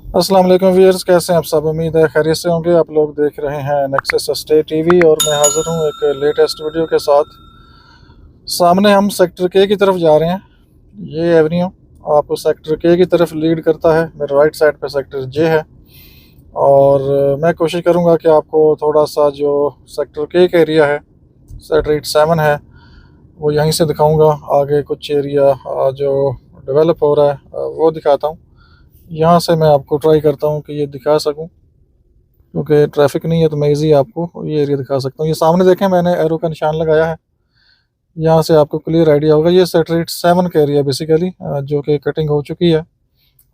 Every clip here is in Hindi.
अस्सलाम वालेकुम व्यूअर्स, कैसे हैं आप सब। उम्मीद है खैरियत से होंगे। आप लोग देख रहे हैं नेक्सस स्टे टीवी और मैं हाजिर हूं एक लेटेस्ट वीडियो के साथ। सामने हम सेक्टर के की तरफ जा रहे हैं। ये एवेन्यू आपको सेक्टर के की तरफ लीड करता है। मेरे राइट साइड पे सेक्टर जे है और मैं कोशिश करूंगा कि आपको थोड़ा सा जो सेक्टर के का एरिया है, सेक्टर 7 है, वो यहीं से दिखाऊंगा। आगे कुछ एरिया जो डेवलप हो रहा है वो दिखाता हूँ। यहाँ से मैं आपको ट्राई करता हूँ कि ये दिखा सकूँ, क्योंकि ट्रैफिक नहीं है तो मैं इजी आपको ये एरिया दिखा सकता हूँ। ये सामने देखें, मैंने एरो का निशान लगाया है। यहाँ से आपको क्लियर आइडिया होगा। ये सेक्टर 7 का एरिया बेसिकली जो कि कटिंग हो चुकी है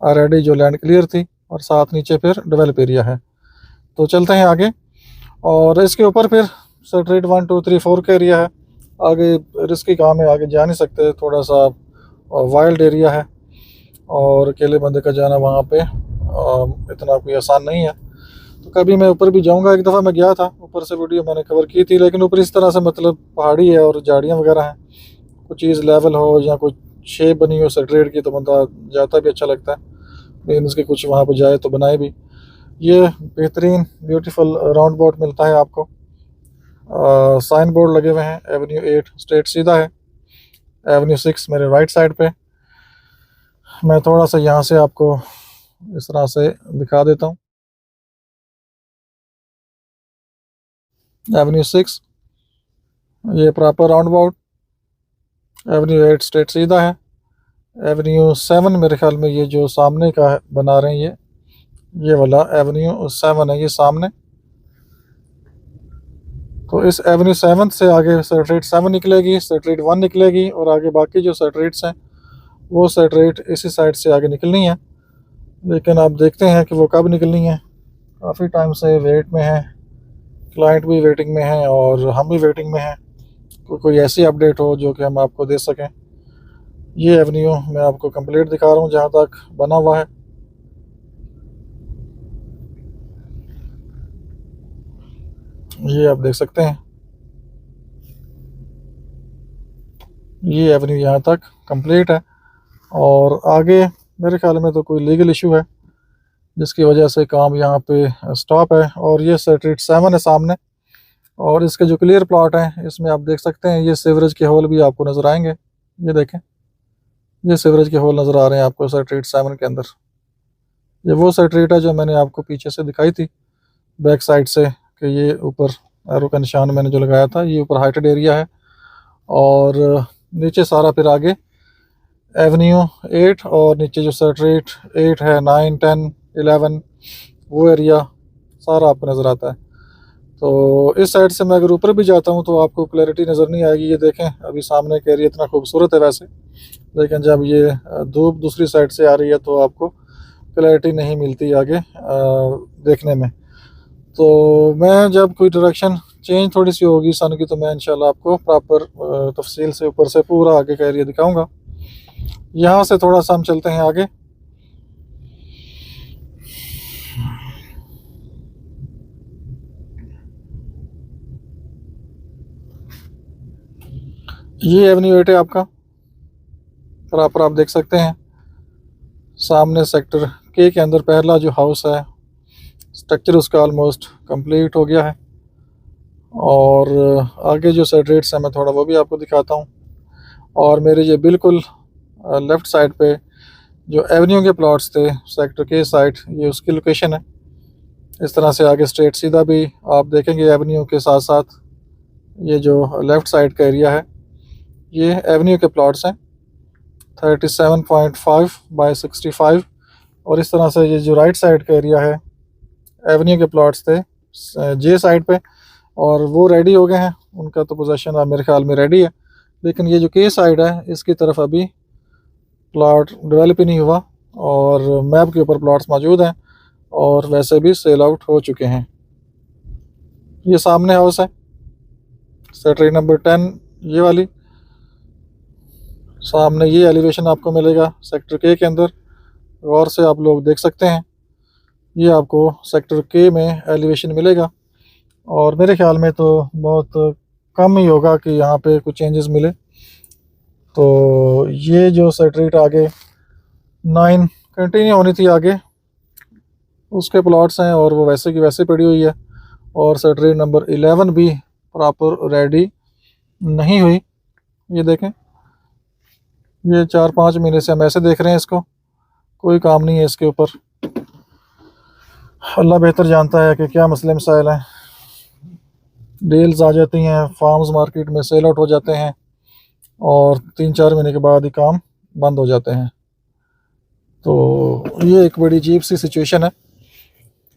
ऑलरेडी, जो लैंड क्लियर थी, और साथ नीचे फिर डेवलप एरिया है। तो चलते हैं आगे और इसके ऊपर फिर सेक्टर 1 2 3 4 का एरिया है। आगे रिस्की काम है, आगे जा नहीं सकते, थोड़ा सा वाइल्ड एरिया है और अकेले बंदे का जाना वहाँ पे इतना कोई आसान नहीं है। तो कभी मैं ऊपर भी जाऊँगा। एक दफ़ा मैं गया था ऊपर से, वीडियो मैंने कवर की थी, लेकिन ऊपर इस तरह से मतलब पहाड़ी है और झाड़ियाँ वगैरह हैं। कुछ चीज़ लेवल हो या कुछ शेप बनी हो सेक्रेट की तो बंदा जाता भी अच्छा लगता है। लेकिन उसके कुछ वहाँ पर जाए तो बनाए भी। ये बेहतरीन ब्यूटीफुल राउंड बोट मिलता है आपको। साइन बोर्ड लगे हुए हैं। एवेन्यू 8 स्ट्रेट सीधा है, एवेन्यू 6 मेरे राइट साइड पे। मैं थोड़ा सा यहाँ से आपको इस तरह से दिखा देता हूँ। एवेन्यू 6 ये proper round about. Avenue 8 straight सीधा है। एवेन्यू 7 मेरे ख्याल में ये जो सामने का है, बना रहे हैं ये वाला एवेन्यू 7 है ये सामने। तो इस एवेन्यू 7 से आगे सेक्टर 7 निकलेगी, सेक्टर 1 निकलेगी और आगे बाकी जो सेक्टरेट्स हैं वो सेक्टर इसी साइड से आगे निकलनी है। लेकिन आप देखते हैं कि वो कब निकलनी है। काफ़ी टाइम से वेट में है, क्लाइंट भी वेटिंग में है और हम भी वेटिंग में हैं। तो कोई ऐसी अपडेट हो जो कि हम आपको दे सकें। ये एवेन्यू मैं आपको कंप्लीट दिखा रहा हूँ जहाँ तक बना हुआ है। ये आप देख सकते हैं, ये एवेन्यू यहाँ तक कंप्लीट है। और आगे मेरे ख्याल में तो कोई लीगल इशू है जिसकी वजह से काम यहाँ पे स्टॉप है। और ये सेक्टर 7 है सामने, और इसके जो क्लियर प्लॉट हैं इसमें आप देख सकते हैं ये सीवरेज के होल भी आपको नज़र आएंगे। ये देखें, ये सीवरेज के होल नज़र आ रहे हैं आपको सेक्टर 7 के अंदर। ये वो सेक्टर है जो मैंने आपको पीछे से दिखाई थी बैक साइड से, कि ये ऊपर एरो का निशान मैंने जो लगाया था, ये ऊपर हाइटेड एरिया है। और नीचे सारा फिर आगे एवेन्यू 8 और नीचे जो सेक्टर 8 है, 9 10 11 वो एरिया सारा आपको नज़र आता है। तो इस साइड से मैं अगर ऊपर भी जाता हूँ तो आपको क्लैरिटी नज़र नहीं आएगी। ये देखें, अभी सामने का एरिया इतना खूबसूरत है वैसे, लेकिन जब ये धूप दूसरी साइड से आ रही है तो आपको क्लैरिटी नहीं मिलती आगे देखने में। तो मैं जब कोई डायरेक्शन चेंज थोड़ी सी होगी सन की तो मैं इंशाल्लाह आपको प्रॉपर तफसील से ऊपर से पूरा आगे का एरिया दिखाऊंगा। यहाँ से थोड़ा सा हम चलते हैं आगे। ये एवेन्यू 8 है आपका, प्रॉपर आप देख सकते हैं। सामने सेक्टर के अंदर पहला जो हाउस है, स्ट्रक्चर उसका ऑलमोस्ट कंप्लीट हो गया है। और आगे जो सेक्टरेट्स हैं मैं थोड़ा वो भी आपको दिखाता हूँ। और मेरे ये बिल्कुल लेफ़्ट साइड पे जो एवेन्यू के प्लॉट्स थे सेक्टर के साइड, ये उसकी लोकेशन है। इस तरह से आगे स्ट्रेट सीधा भी आप देखेंगे एवेन्यू के साथ साथ ये जो लेफ़्ट साइड का एरिया है ये एवेन्यू के प्लॉट्स हैं 37.5 बाय 65। और इस तरह से ये जो राइट साइड का एरिया है एवेन्यू के प्लॉट्स थे जे साइड पे, और वो रेडी हो गए हैं। उनका तो पोजीशन अब मेरे ख्याल में रेडी है। लेकिन ये जो के साइड है इसकी तरफ अभी प्लॉट डेवलप ही नहीं हुआ और मैप के ऊपर प्लॉट्स मौजूद हैं और वैसे भी सेल आउट हो चुके हैं। ये सामने हाउस है सेक्टर नंबर 10, ये वाली सामने ये एलिवेशन आपको मिलेगा सेक्टर के अंदर। गौर से आप लोग देख सकते हैं, ये आपको सेक्टर के में एलिवेशन मिलेगा। और मेरे ख्याल में तो बहुत कम ही होगा कि यहाँ पे कुछ चेंजेस मिले। तो ये जो सेक्टर आगे 9 कंटिन्यू होनी थी आगे उसके प्लॉट्स हैं और वो वैसे की वैसे पड़ी हुई है। और सेक्टर नंबर 11 भी प्रॉपर रेडी नहीं हुई। ये देखें, ये 4-5 महीने से हम ऐसे देख रहे हैं इसको, कोई काम नहीं है इसके ऊपर। अल्लाह बेहतर जानता है कि क्या मसले मसाइल हैं। डील्स आ जाती हैं, फार्म्स मार्केट में सेल आउट हो जाते हैं और 3-4 महीने के बाद ही काम बंद हो जाते हैं। तो ये एक बड़ी अजीब सी सिचुएशन है।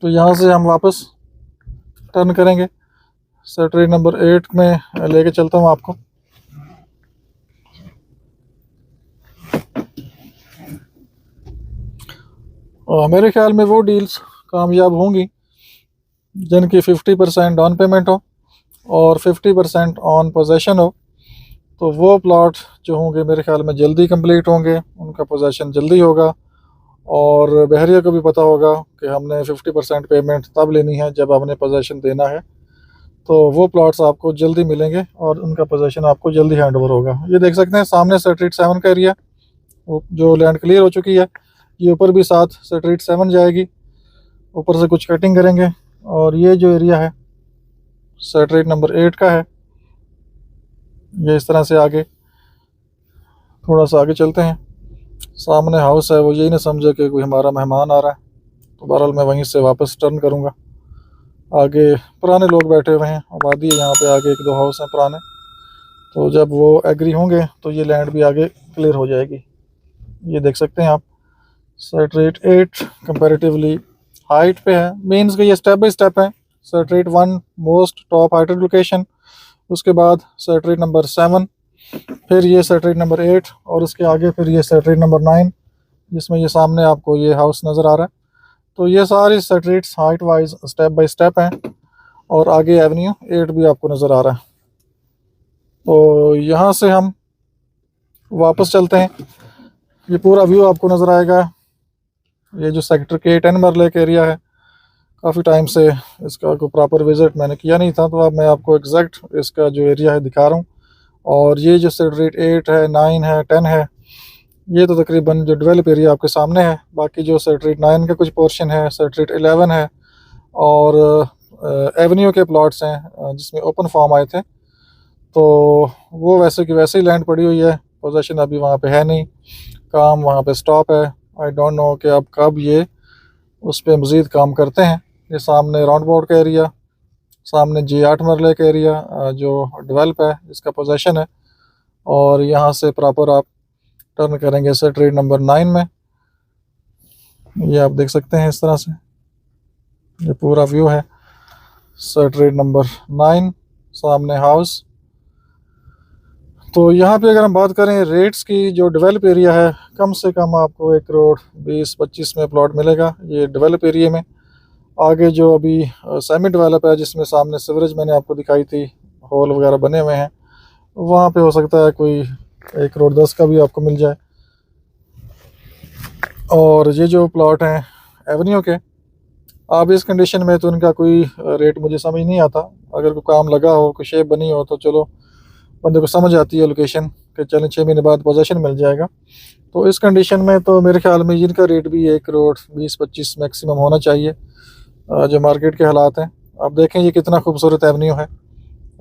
तो यहाँ से हम वापस टर्न करेंगे, सेक्टर नंबर 8 में लेके चलता हूँ आपको। मेरे ख्याल में वो डील्स कामयाब होंगी जिनकी 50% डाउन पेमेंट हो और 50% ऑन पोजेशन हो। तो वो प्लॉट जो होंगे मेरे ख्याल में जल्दी कंप्लीट होंगे, उनका पोजेशन जल्दी होगा। और बहरिया को भी पता होगा कि हमने 50% पेमेंट तब लेनी है जब हमने पोजेशन देना है। तो वो प्लॉट्स आपको जल्दी मिलेंगे और उनका पोजेशन आपको जल्दी हैंड ओवर होगा। ये देख सकते हैं सामने सेक्टर 7 का एरिया, जो लैंड क्लियर हो चुकी है। ये ऊपर भी साथ सेक्टर 7 जाएगी, ऊपर से कुछ कटिंग करेंगे। और ये जो एरिया है सेक्टर नंबर 8 का है। ये इस तरह से आगे, थोड़ा सा आगे चलते हैं। सामने हाउस है, वो यही ना समझे कि कोई हमारा मेहमान आ रहा है। तो बहरहाल मैं वहीं से वापस टर्न करूँगा। आगे पुराने लोग बैठे हुए हैं, आबादी है यहाँ पे, आगे 1-2 हाउस हैं पुराने। तो जब वो एग्री होंगे तो ये लैंड भी आगे क्लियर हो जाएगी। ये देख सकते हैं आप, सेक्टर 8 कंपैरेटिवली हाइट पे है। मीन्स कि ये स्टेप बाय स्टेप है। Sector 1 most top heighted location, उसके बाद सेक्टर नंबर 7, फिर ये सेक्टर नंबर 8 और उसके आगे फिर ये सेक्टर नंबर 9, जिसमें ये सामने आपको ये हाउस नज़र आ रहा है। तो ये सारी सेक्टरेट्स height wise step by step हैं और आगे एवेन्यू 8 भी आपको नज़र आ रहा है। तो यहाँ से हम वापस चलते हैं। ये पूरा व्यू आपको नज़र आएगा। ये जो सेक्टर के 10 मरले का एरिया है, काफ़ी टाइम से इसका कोई प्रॉपर विज़िट मैंने किया नहीं था, तो अब मैं आपको एग्जैक्ट इसका जो एरिया है दिखा रहा हूँ। और ये जो सेक्टर 8 है, 9 है, 10 है, ये तो तकरीबन जो डेवलप एरिया आपके सामने है। बाकी जो सेक्टर 9 का कुछ पोर्शन है, सेक्टर 11 है और एवेन्यू के प्लॉट्स हैं जिसमें ओपन फार्म आए थे। तो वो वैसे की वैसे ही लैंड पड़ी हुई है, पोजेशन अभी वहाँ पे है नहीं, काम वहाँ पे स्टॉप है। आई डोंट नो कि अब कब ये उस पर मज़ीद काम करते हैं। ये सामने राउंड बोर्ड का एरिया, सामने G8 मरले का एरिया जो डेवलप है, इसका पोजेशन है। और यहाँ से प्रॉपर आप टर्न करेंगे सेक्टर नंबर 9 में। ये आप देख सकते हैं इस तरह से ये पूरा व्यू है। सेक्टर नंबर 9, सामने हाउस। तो यहाँ पे अगर हम बात करें रेट्स की, जो डेवलप एरिया है, कम से कम आपको 1 करोड़ 20-25 में प्लॉट मिलेगा ये डेवलप एरिया में। आगे जो अभी सेमी डेवलप है, जिसमें सामने सीवरेज मैंने आपको दिखाई थी, होल वगैरह बने हुए हैं, वहाँ पे हो सकता है कोई 1 करोड़ 10 का भी आपको मिल जाए। और ये जो प्लॉट हैं एवेन्यू के, अब इस कंडीशन में तो इनका कोई रेट मुझे समझ नहीं आता। अगर कोई काम लगा हो, कोई शेप बनी हो, तो चलो बंदे को समझ आती है लोकेशन कि चलें 6 महीने बाद पोजेशन मिल जाएगा। तो इस कंडीशन में तो मेरे ख्याल में जिनका रेट भी 1 करोड़ 20-25 मैक्सिमम होना चाहिए जो मार्केट के हालात हैं। आप देखें ये कितना खूबसूरत एवेन्यू है,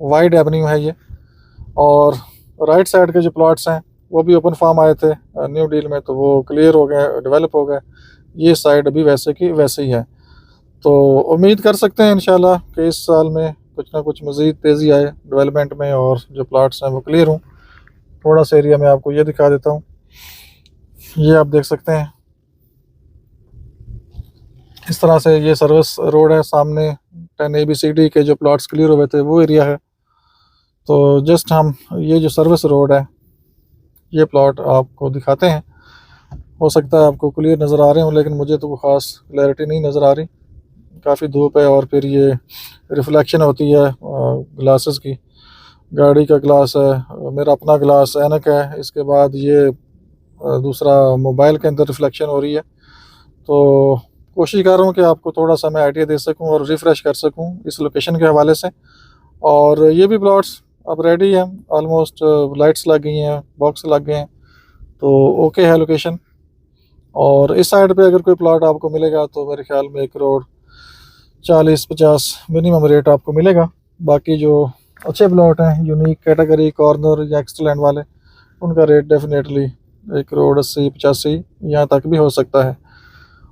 वाइड एवेन्यू है ये। और राइट साइड के जो प्लॉट्स हैं वो भी ओपन फार्म आए थे न्यू डील में, तो वो क्लियर हो गए, डेवलप हो गए। ये साइड अभी वैसे की वैसे ही है। तो उम्मीद कर सकते हैं इंशाल्लाह कि इस साल में कुछ ना कुछ मज़ीद तेज़ी आए डेवलपमेंट में और जो प्लॉट्स हैं वो क्लियर हों। थोड़ा सा एरिया में आपको ये दिखा देता हूँ। ये आप देख सकते हैं इस तरह से ये सर्विस रोड है, सामने 10 ABCD के जो प्लॉट्स क्लियर हुए थे वो एरिया है। तो जस्ट हम ये जो सर्विस रोड है, ये प्लॉट आपको दिखाते हैं। हो सकता है आपको क्लियर नज़र आ रहे हों, लेकिन मुझे तो ख़ास क्लैरिटी नहीं नज़र आ रही, काफ़ी धूप है और फिर ये रिफ्लेक्शन होती है ग्लासेस की। गाड़ी का ग्लास है, मेरा अपना ग्लास ऐनक है, इसके बाद ये दूसरा मोबाइल के अंदर रिफ्लेक्शन हो रही है। तो कोशिश कर रहा हूँ कि आपको थोड़ा सा मैं आइडिया दे सकूँ और रिफ़्रेश कर सकूँ इस लोकेशन के हवाले से। और ये भी प्लॉट्स अब रेडी हैं, ऑलमोस्ट लाइट्स लग गई हैं, बॉक्स लग गए हैं, तो ओके है लोकेशन। और इस साइड पे अगर कोई प्लॉट आपको मिलेगा तो मेरे ख्याल में 1 करोड़ 40-50 मिनिमम रेट आपको मिलेगा। बाकी जो अच्छे प्लॉट हैं यूनिक कैटेगरी कॉर्नर या एक्स्ट्रा लैंड वाले, उनका रेट डेफिनेटली 1 करोड़ 80-85 यहाँ तक भी हो सकता है।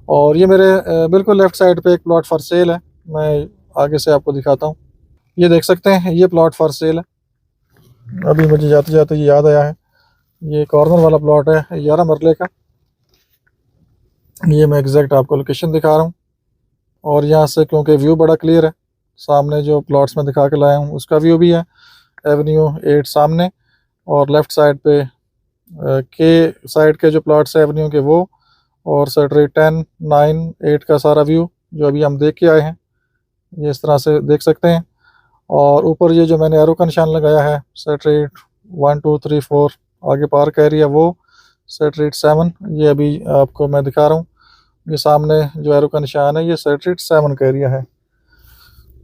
और ये मेरे बिल्कुल लेफ़्ट साइड पे एक प्लॉट फॉर सेल है, मैं आगे से आपको दिखाता हूँ। ये देख सकते हैं, ये प्लॉट फॉर सेल है। अभी मुझे जाते जाते ये याद आया है, ये कॉर्नर वाला प्लॉट है 11 मरले का। ये मैं एग्जैक्ट आपको लोकेशन दिखा रहा हूँ, और यहाँ से क्योंकि व्यू बड़ा क्लियर है, सामने जो प्लॉट्स में दिखा के लाया हूँ उसका व्यू भी है। एवेन्यू 8 सामने, और लेफ़्ट साइड पे के साइड के जो प्लॉट्स है एवेन्यू के वो, और सेक्टर 10, 9, 8 का सारा व्यू जो अभी हम देख के आए हैं, ये इस तरह से देख सकते हैं। और ऊपर ये जो मैंने एरो का निशान लगाया है, सेक्टर 1, 2, 3, 4 आगे पार्क एरिया, वो सेक्टर 7 ये अभी आपको मैं दिखा रहा हूँ। ये सामने जो एरो का निशान है ये सेक्टर 7 का एरिया है।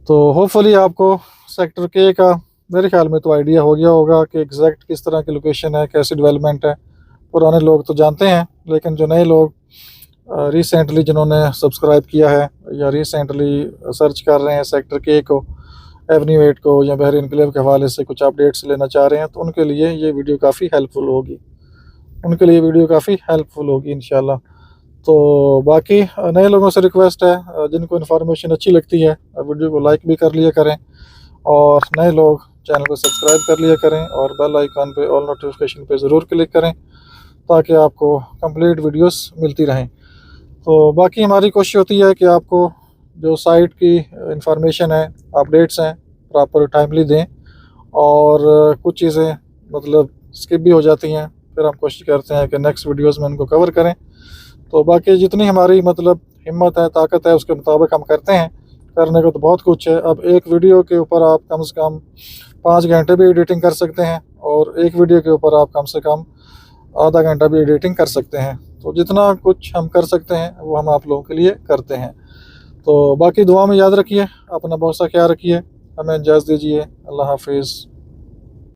तो होपफुली आपको सेक्टर के का मेरे ख्याल में तो आइडिया हो गया होगा कि एग्जैक्ट किस तरह की लोकेशन है, कैसी डेवलपमेंट है। पुराने लोग तो जानते हैं, लेकिन जो नए लोग रिसेंटली जिन्होंने सब्सक्राइब किया है या रिसेंटली सर्च कर रहे हैं सेक्टर के को, एवेन्यू 8 को, या बहरीन एनक्लेव के हवाले से कुछ अपडेट्स लेना चाह रहे हैं, तो उनके लिए ये वीडियो काफ़ी हेल्पफुल होगी इंशाल्लाह। तो बाकी नए लोगों से रिक्वेस्ट है, जिनको इन्फॉर्मेशन अच्छी लगती है वीडियो को लाइक भी कर लिया करें, और नए लोग चैनल को सब्सक्राइब कर लिया करें, और बेल आइकन पे ऑल नोटिफिकेशन पे ज़रूर क्लिक करें ताकि आपको कंप्लीट वीडियोस मिलती रहें। तो बाकी हमारी कोशिश होती है कि आपको जो साइट की इंफॉर्मेशन है, अपडेट्स हैं, प्रॉपर टाइमली दें, और कुछ चीज़ें मतलब स्किप भी हो जाती हैं, फिर हम कोशिश करते हैं कि नेक्स्ट वीडियोस में उनको कवर करें। तो बाकी जितनी हमारी मतलब हिम्मत है, ताकत है, उसके मुताबिक हम करते हैं। करने को तो बहुत कुछ है। अब एक वीडियो के ऊपर आप कम से कम 5 घंटे भी एडिटिंग कर सकते हैं, और एक वीडियो के ऊपर आप कम से कम आधा घंटा भी एडिटिंग कर सकते हैं। तो जितना कुछ हम कर सकते हैं वो हम आप लोगों के लिए करते हैं। तो बाकी दुआ में याद रखिए, अपना बहुत सा ख्याल रखिए, हमें इजाज़त दीजिए। अल्लाह हाफिज़।